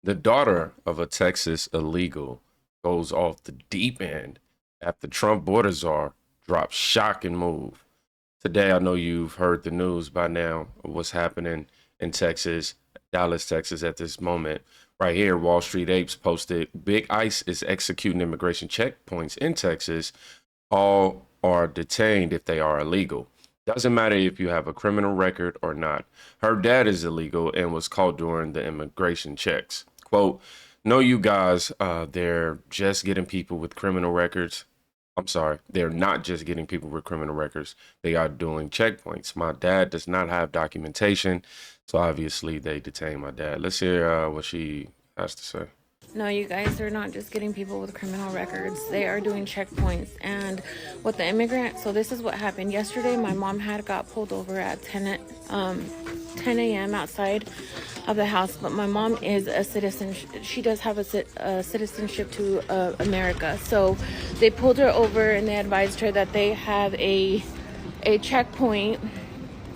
The daughter of a Texas illegal goes off the deep end after Trump border czar drops shocking move. Today, I know you've heard the news by now of what's happening in Texas, Dallas, Texas at this moment. Right here, Wall Street Apes posted Big Ice is executing immigration checkpoints in Texas. All are detained if they are illegal. Doesn't matter if you have a criminal record or not. Her dad is illegal and was caught during the immigration checks. Quote, no, you guys, they're just getting people with criminal records. I'm sorry, they're not just getting people with criminal records. They are doing checkpoints. My dad does not have documentation, so obviously they detain my dad. Let's hear what she has to say. No, you guys are not just getting people with criminal records. They are doing checkpoints. And with the immigrant, so this is what happened. Yesterday, my mom had got pulled over at 10 a.m. outside of the house. But my mom is a citizen. She does have a citizenship to America. So they pulled her over and they advised her that they have a checkpoint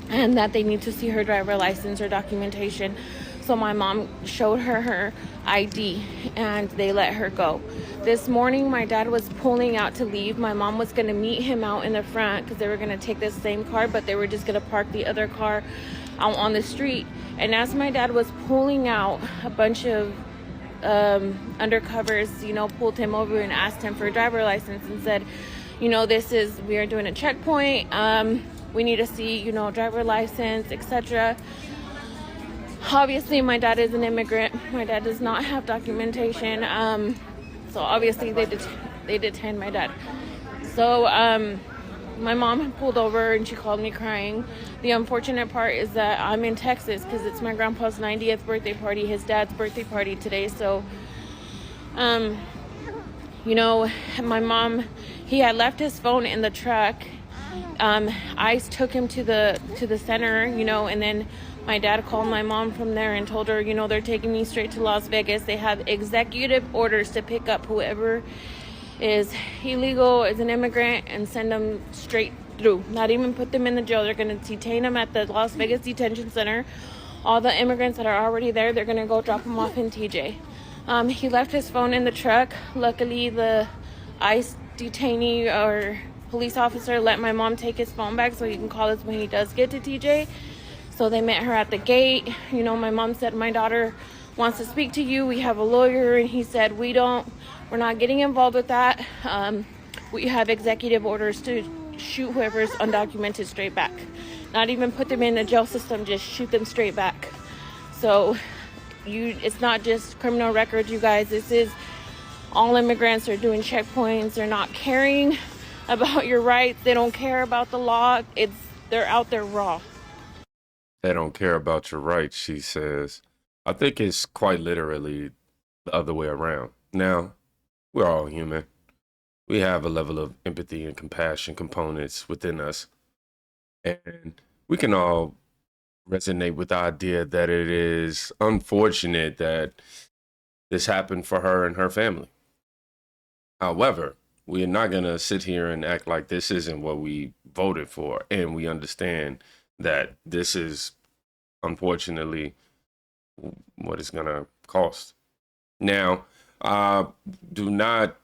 and that they need to see her driver license or documentation. So my mom showed her ID and they let her go. This morning, my dad was pulling out to leave. My mom was going to meet him out in the front because they were going to take this same car, but they were just going to park the other car out on the street. And as my dad was pulling out, a bunch of undercovers, pulled him over and asked him for a driver license and said, we are doing a checkpoint. We need to see, driver license, etc. Obviously, my dad is an immigrant. My dad does not have documentation. So obviously they detained my dad. So my mom pulled over and she called me crying. The unfortunate part is that I'm in Texas because it's my grandpa's 90th birthday party, his dad's birthday party today. So, my mom, he had left his phone in the truck. ICE took him to the center, and then my dad called my mom from there and told her, they're taking me straight to Las Vegas. They have executive orders to pick up whoever is illegal, is an immigrant, and send them straight through. Not even put them in the jail. They're going to detain them at the Las Vegas detention center. All the immigrants that are already there, they're going to go drop them off in TJ. He left his phone in the truck. Luckily, the ICE detainee or police officer let my mom take his phone back so he can call us when he does get to TJ. So they met her at the gate. My mom said, my daughter wants to speak to you. We have a lawyer. And he said, we're not getting involved with that. We have executive orders to shoot whoever's undocumented straight back. Not even put them in the jail system, just shoot them straight back. So it's not just criminal records, you guys. This is all immigrants are doing checkpoints. They're not caring about your rights. They don't care about the law. They're out there raw. They don't care about your rights, she says. I think it's quite literally the other way around. Now, we're all human. We have a level of empathy and compassion components within us. And we can all resonate with the idea that it is unfortunate that this happened for her and her family. However, we are not going to sit here and act like this isn't what we voted for. And we understand that this is unfortunately what it's going to cost. Now, do not,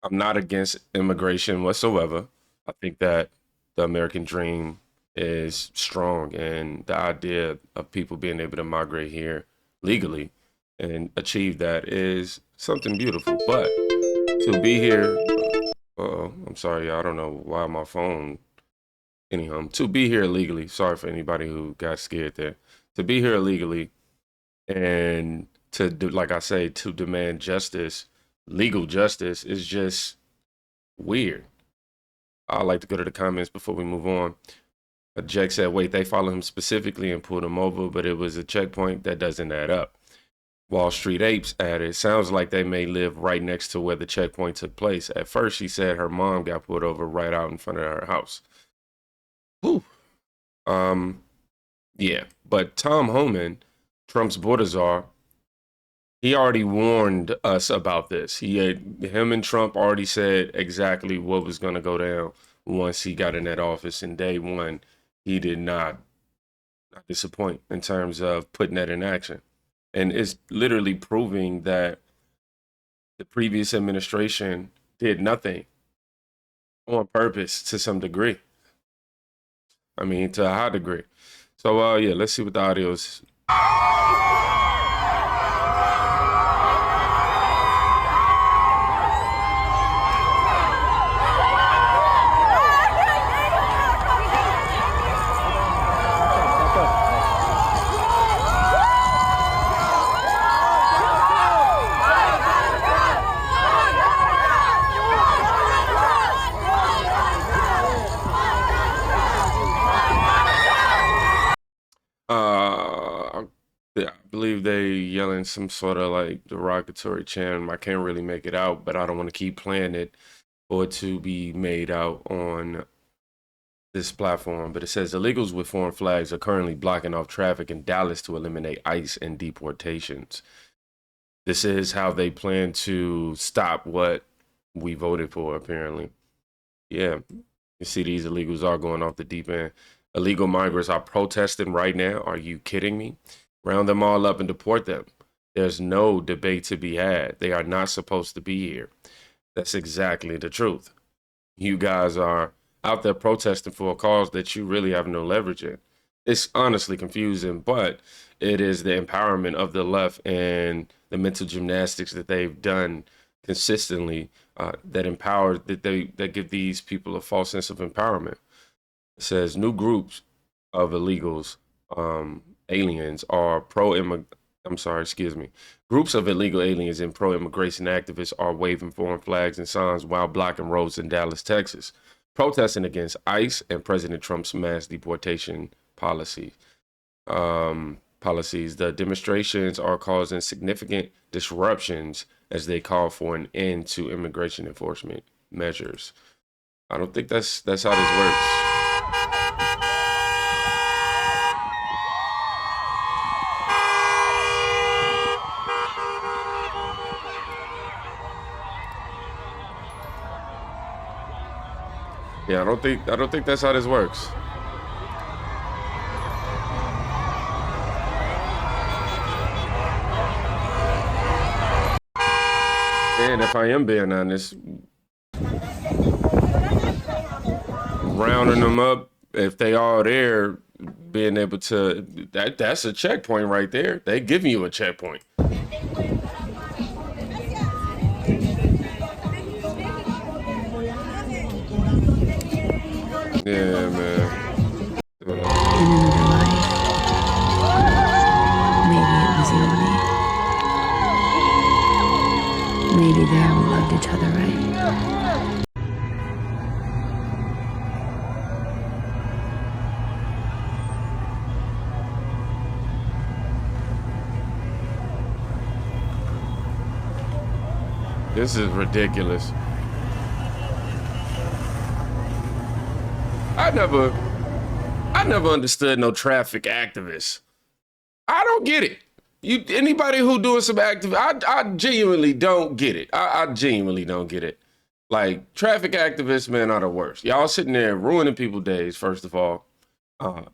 I'm not against immigration whatsoever. I think that the American dream is strong and the idea of people being able to migrate here legally and achieve that is something beautiful. But to be here, I'm sorry, I don't know why my phone. Anyhow, to be here illegally, sorry for anybody who got scared there. To be here illegally and to do, like I say, to demand justice, legal justice is just weird. I'd like to go to the comments before we move on. Jack said, wait, they follow him specifically and pulled him over, but it was a checkpoint that doesn't add up. Wall Street Apes added, sounds like they may live right next to where the checkpoint took place. At first, she said her mom got pulled over right out in front of her house. Whew. Yeah, but Tom Homan, Trump's border czar, he already warned us about this. Him and Trump already said exactly what was going to go down once he got in that office. And day one, he did not disappoint in terms of putting that in action. And it's literally proving that the previous administration did nothing on purpose to some degree. I mean, to a high degree. So, yeah, let's see what the audio is. I believe they yelling some sort of like derogatory chant. I can't really make it out, but I don't want to keep playing it for it to be made out on this platform. But it says illegals with foreign flags are currently blocking off traffic in Dallas to eliminate ICE and deportations. This is how they plan to stop what we voted for, apparently. Yeah, you see these illegals are going off the deep end. Illegal migrants are protesting right now. Are you kidding me? Round them all up and deport them. There's no debate to be had. They are not supposed to be here. That's exactly the truth. You guys are out there protesting for a cause that you really have no leverage in. It's honestly confusing, but it is the empowerment of the left and the mental gymnastics that they've done consistently that give these people a false sense of empowerment. It says new groups of illegals, aliens are Groups of illegal aliens and pro-immigration activists are waving foreign flags and signs while blocking roads in Dallas, Texas, protesting against ICE and President Trump's mass deportation policies. The demonstrations are causing significant disruptions as they call for an end to immigration enforcement measures. I don't think that's how this works. Yeah, I don't think that's how this works. And if I am being honest, rounding them up, if they all there, being able to, that's a checkpoint right there. They giving you a checkpoint. Yeah, man. In another life, maybe it was you and me. Maybe there we loved each other right. This is ridiculous. I never understood no traffic activists. I don't get it. Anybody who doing some I genuinely don't get it. I genuinely don't get it. Like, traffic activists, man, are the worst. Y'all sitting there ruining people's days, first of all.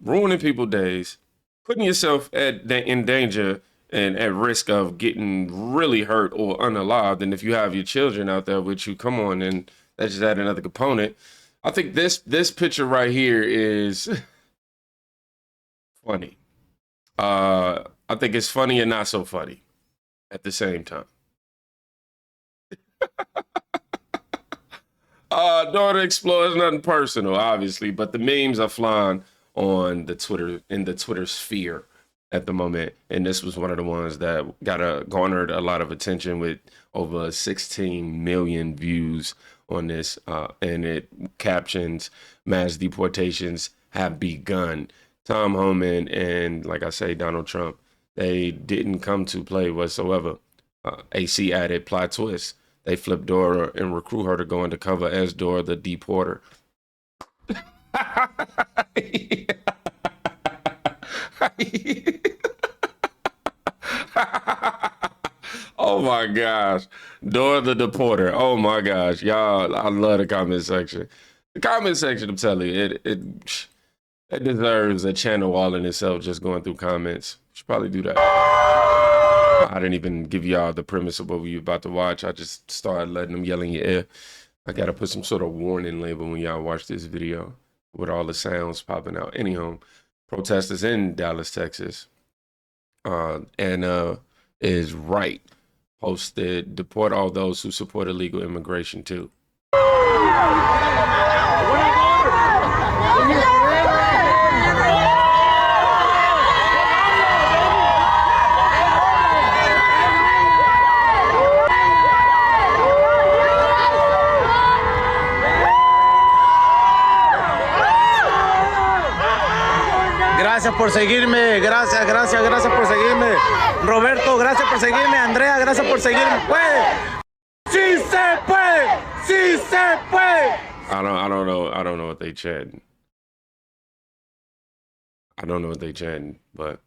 Ruining people's days, putting yourself in danger and at risk of getting really hurt or unalived. And if you have your children out there with you, come on, and that's just add another component. I think this picture right here is funny. I think it's funny and not so funny at the same time. Don't explore is nothing personal, obviously, but the memes are flying on the Twitter sphere at the moment, and this was one of the ones that garnered a lot of attention with over 16 million views on this, and it captions mass deportations have begun. Tom Homan and, like I say, Donald Trump, they didn't come to play whatsoever. AC added plot twist. They flipped Dora and recruit her to go undercover as Dora the deporter. Oh my gosh. Dora the deporter. Oh my gosh. Y'all, I love the comment section. The comment section, I'm telling you, it deserves a channel all in itself just going through comments. Should probably do that. I didn't even give y'all the premise of what we were about to watch. I just started letting them yell in your ear. I got to put some sort of warning label when y'all watch this video with all the sounds popping out. Anyhow, protesters in Dallas, Texas, and is right posted, deport all those who support illegal immigration too. Gracias por seguirme, gracias por seguirme. Roberto, gracias por seguirme. Andrea, gracias por seguirme. ¡Puede! ¡Sí se puede! ¡Sí se puede! I don't know what they chanting. I don't know what they chanting, but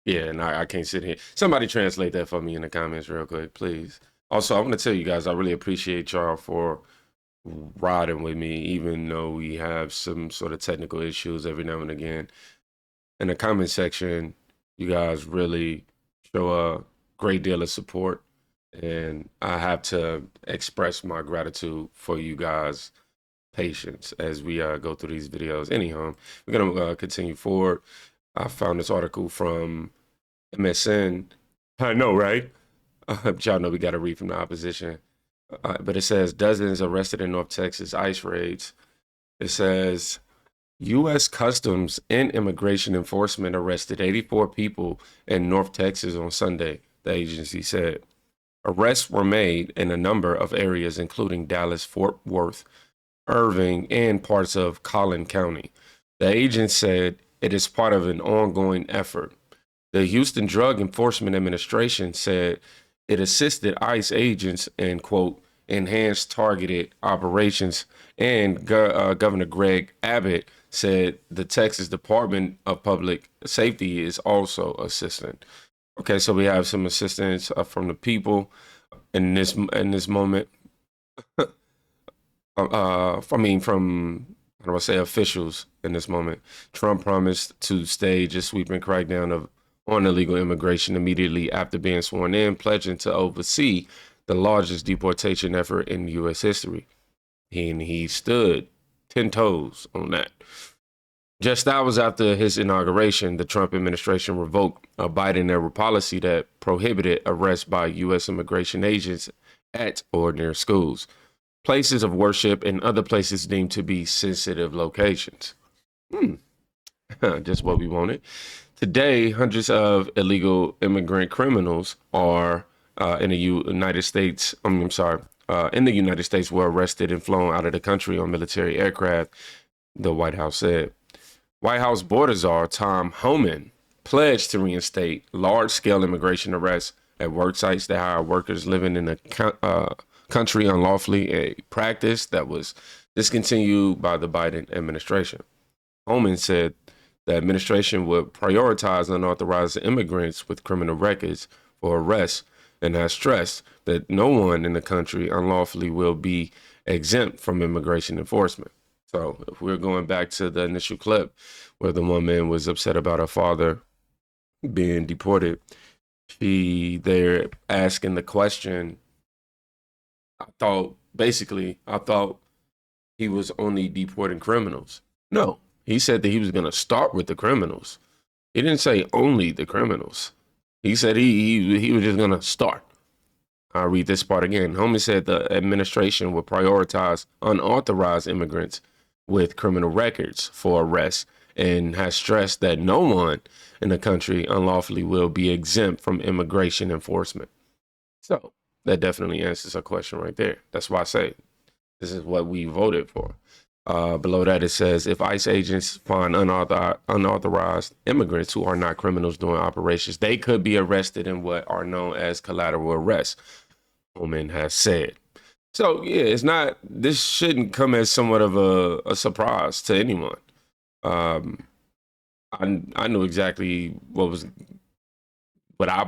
yeah, and I can't sit here. Somebody translate that for me in the comments real quick, please. Also, I want to tell you guys, I really appreciate y'all for riding with me, even though we have some sort of technical issues every now and again. In the comment section, you guys really show a great deal of support, and I have to express my gratitude for you guys' patience as we go through these videos. Anyhow, we're gonna continue forward. I found this article from MSN. I know, right? Y'all know we got to read from the opposition. But it says dozens arrested in North Texas ICE raids. It says U.S. Customs and Immigration Enforcement arrested 84 people in North Texas on Sunday, the agency said. Arrests were made in a number of areas, including Dallas, Fort Worth, Irving, and parts of Collin County. The agent said it is part of an ongoing effort. The Houston Drug Enforcement Administration said it assisted ICE agents in, quote, enhanced targeted operations, and Governor Greg Abbott said the Texas Department of Public Safety is also assisting. Okay, so we have some assistance from the people in this moment. From how do I say, officials in this moment. Trump promised to stage a sweeping crackdown on illegal immigration immediately after being sworn in, pledging to oversee the largest deportation effort in U.S. history. And he stood 10 toes on that. Just hours after his inauguration, the Trump administration revoked a Biden-era policy that prohibited arrests by U.S. immigration agents at or near schools, places of worship, and other places deemed to be sensitive locations. Just what we wanted. Today, hundreds of illegal immigrant criminals are in the United States. In the United States, were arrested and flown out of the country on military aircraft, the White House said. White House border czar Tom Homan pledged to reinstate large-scale immigration arrests at work sites that hire workers living in the country unlawfully, a practice that was discontinued by the Biden administration. Homan said the administration would prioritize unauthorized immigrants with criminal records for arrest, and has stressed that no one in the country unlawfully will be exempt from immigration enforcement. So if we're going back to the initial clip where the woman was upset about her father being deported, they're asking the question, I thought he was only deporting criminals. No, he said that he was going to start with the criminals. He didn't say only the criminals. He said he was just going to start. I'll read this part again. Homan said the administration would prioritize unauthorized immigrants with criminal records for arrest, and has stressed that no one in the country unlawfully will be exempt from immigration enforcement. So that definitely answers a question right there. That's why I say this is what we voted for. Below that, it says, if ICE agents find unauthorized immigrants who are not criminals doing operations, they could be arrested in what are known as collateral arrests, Homan has said. So, yeah, this shouldn't come as somewhat of a surprise to anyone. I knew exactly what I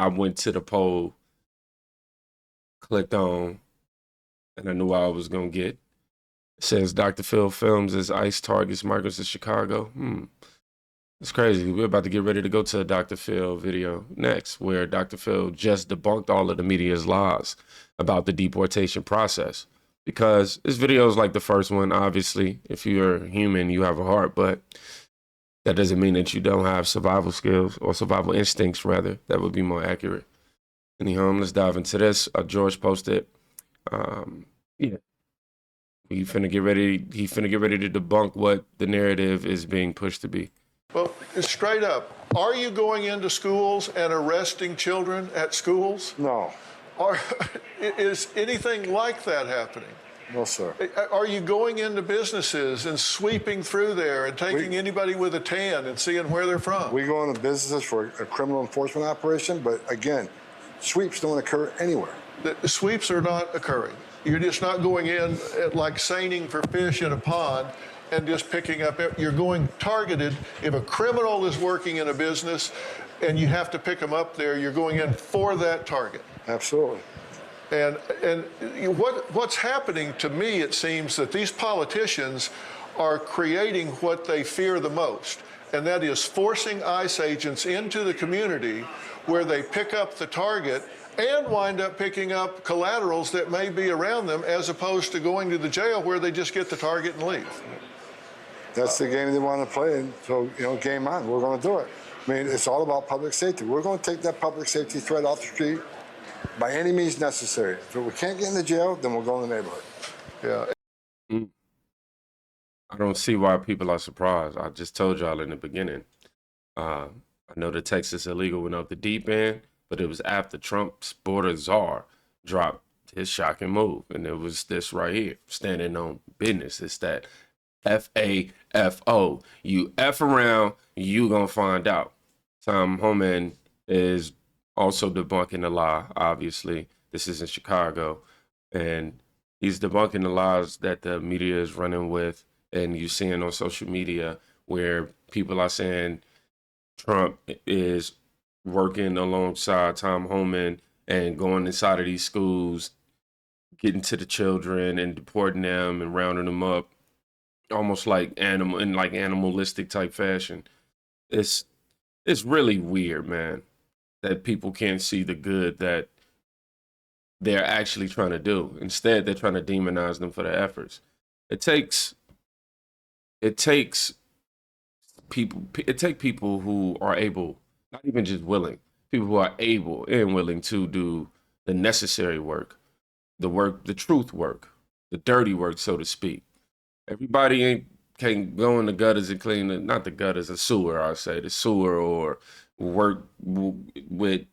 went to the poll, clicked on, and I knew what I was going to get. It says Dr. Phil films as ICE targets migrants in Chicago. It's crazy. We're about to get ready to go to a Dr. Phil video next, where Dr. Phil just debunked all of the media's lies about the deportation process. Because this video is like the first one. Obviously, if you're human, you have a heart, but that doesn't mean that you don't have survival skills or survival instincts, rather. That would be more accurate. Anyhow, let's dive into this. George posted, yeah, he finna get ready to debunk what the narrative is being pushed to be. Well, straight up, are you going into schools and arresting children at schools? No. Is anything like that happening? No, sir. Are you going into businesses and sweeping through there and taking anybody with a tan and seeing where they're from? We go into businesses for a criminal enforcement operation, but again, sweeps don't occur anywhere. The sweeps are not occurring. You're just not going in like seining for fish in a pond and just picking up. You're going targeted. If a criminal is working in a business and you have to pick them up there, you're going in for that target. Absolutely. And what's happening to me, it seems that these politicians are creating what they fear the most, and that is forcing ICE agents into the community where they pick up the target and wind up picking up collaterals that may be around them, as opposed to going to the jail where they just get the target and leave. That's the game they want to play, and so, game on. We're going to do it. I mean, it's all about public safety. We're going to take that public safety threat off the street by any means necessary. If we can't get in the jail, then we'll go in the neighborhood. Yeah. I don't see why people are surprised. I just told y'all in the beginning. I know the Texas illegal went up the deep end, but it was after Trump's border czar dropped his shocking move. And it was this right here, standing on business. It's that FAFO. You F around, you gonna find out. Tom Homan is also debunking the lie, obviously. This is in Chicago. And he's debunking the lies that the media is running with. And you're seeing on social media where people are saying Trump is working alongside Tom Homan and going inside of these schools, getting to the children and deporting them and rounding them up, almost like animalistic type fashion. It's really weird, man, that people can't see the good that they're actually trying to do. Instead, they're trying to demonize them for their efforts. It takes people who are able, not even just willing, people who are able and willing to do the necessary work, the truth work, the dirty work, so to speak. Everybody can't go in the gutters and clean not the gutters, the sewer, I say, the sewer, or work with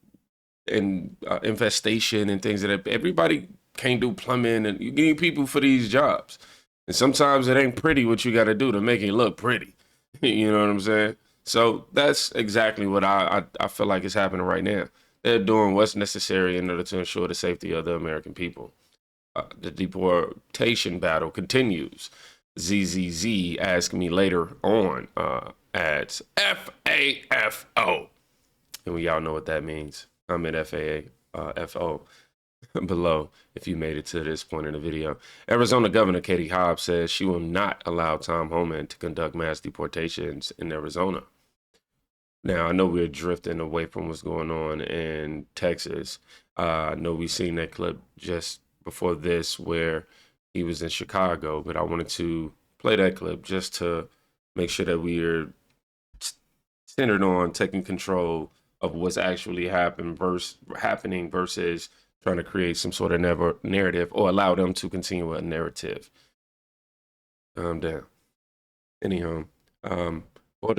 infestation and things like that. Everybody can't do plumbing, and you need people for these jobs. And sometimes it ain't pretty what you got to do to make it look pretty. You know what I'm saying? So that's exactly what I feel like is happening right now. They're doing what's necessary in order to ensure the safety of the American people. The deportation battle continues. ZZZ asked me later on ads FAFO. And we all know what that means. I'm at FAFO below if you made it to this point in the video. Arizona Governor Katie Hobbs says she will not allow Tom Homan to conduct mass deportations in Arizona. Now, I know we're drifting away from what's going on in Texas. I know we've seen that clip just before this where he was in Chicago, but I wanted to play that clip just to make sure that we are centered on taking control of what's actually happening versus trying to create some sort of narrative or allow them to continue a narrative. Calm down. Anyhow,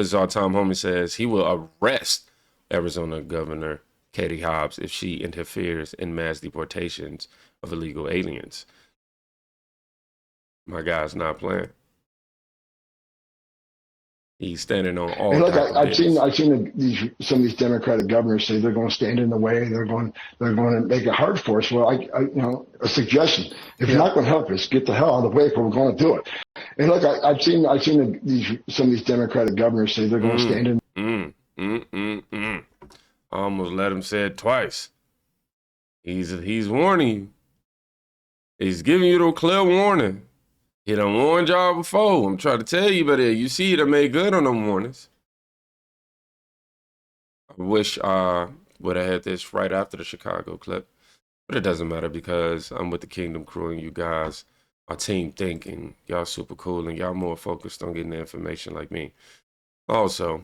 Czar Tom Homan says he will arrest Arizona Governor Katie Hobbs if she interferes in mass deportations of illegal aliens. My guy's not playing. He's standing on all. And look, I've seen some of these Democratic governors say they're going to stand in the way. They're going to make it hard for us. Well, a suggestion: if you're not going to help us, get the hell out of the way, but we're going to do it. And look, I've seen some of these Democratic governors say they're going to stand in. I almost let him say it twice. He's warning you. He's giving you the clear warning. He done warned y'all before. I'm trying to tell you, but you see, he done made good on them warnings. Wish would have had this right after the Chicago clip, but it doesn't matter because I'm with the Kingdom crew and you guys are team thinking. Y'all super cool and y'all more focused on getting the information like me. Also,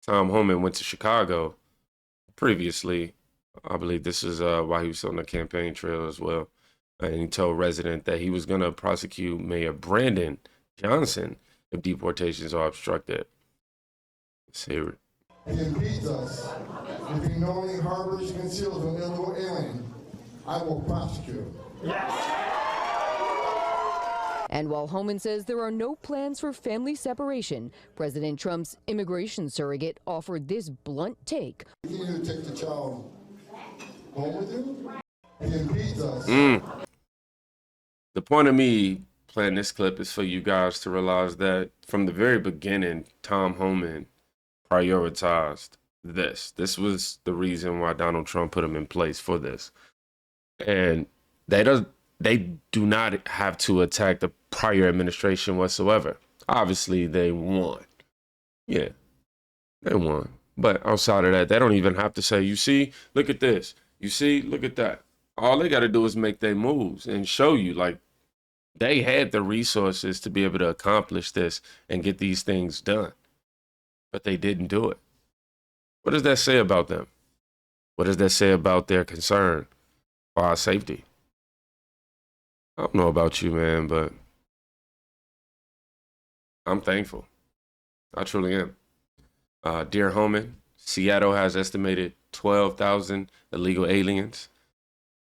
Tom Homan went to Chicago previously. I believe this is while he was on the campaign trail as well. And he told resident that he was going to prosecute Mayor Brandon Johnson if deportations are obstructed. Let's hear it. He impedes us. If he knowingly harbors, conceals an illegal alien, I will prosecute him. And while Homan says there are no plans for family separation, President Trump's immigration surrogate offered this blunt take. You need to take the child home with you. He impedes us. The point of me playing this clip is for you guys to realize that from the very beginning, Tom Homan prioritized this. This was the reason why Donald Trump put him in place for this. And they do not have to attack the prior administration whatsoever. Obviously, they won. Yeah, they won. But outside of that, they don't even have to say, you see, look at this. You see, look at that. All they got to do is make their moves and show you, like, they had the resources to be able to accomplish this and get these things done. But they didn't do it. What does that say about them? What does that say about their concern for our safety? I don't know about you, man, but I'm thankful. I truly am. Dear Homan, Seattle has estimated 12,000 illegal aliens.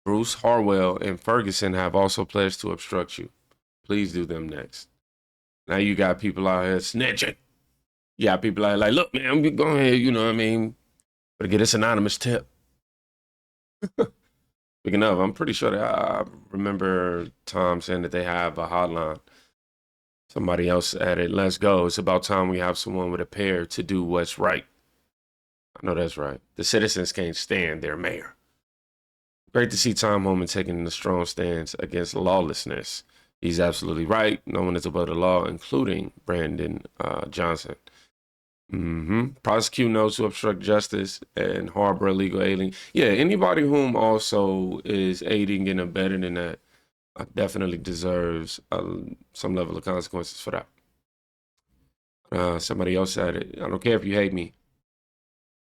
Bruce, Harwell, and Ferguson have also pledged to obstruct you. Please do them next. Now you got people out here snitching. You got people out here like, look, man, we go ahead, you know what I mean? Better get this anonymous tip. Speaking of, I'm pretty sure that I remember Tom saying that they have a hotline. Somebody else added, let's go. It's about time we have someone with a pair to do what's right. I know that's right. The citizens can't stand their mayor. Great to see Tom Homan taking a strong stance against lawlessness. He's absolutely right. No one is above the law, including Brandon Johnson. Prosecute those who obstruct justice and harbor illegal alien. Yeah, anybody whom also is aiding and abetting in that definitely deserves some level of consequences for that. Somebody else said it. I don't care if you hate me,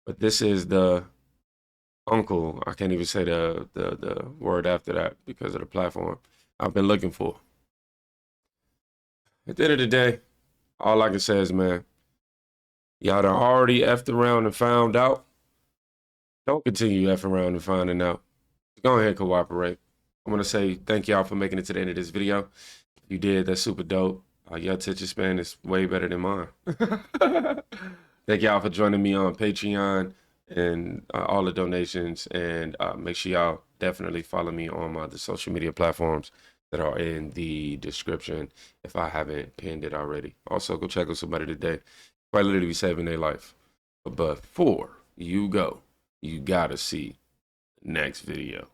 but this is the uncle. I can't even say the word after that because of the platform I've been looking for. At the end of the day, all I can say is, man, y'all done already effed around and found out. Don't continue effing around and finding out. Go ahead and cooperate. I want to say thank y'all for making it to the end of this video. If you did, that's super dope. Your attention span is way better than mine. Thank y'all for joining me on Patreon and all the donations. And make sure y'all definitely follow me on the social media platforms that are in the description if I haven't pinned it already. Also, go check out somebody today. Probably literally be saving their life. But before you go, you gotta see the next video.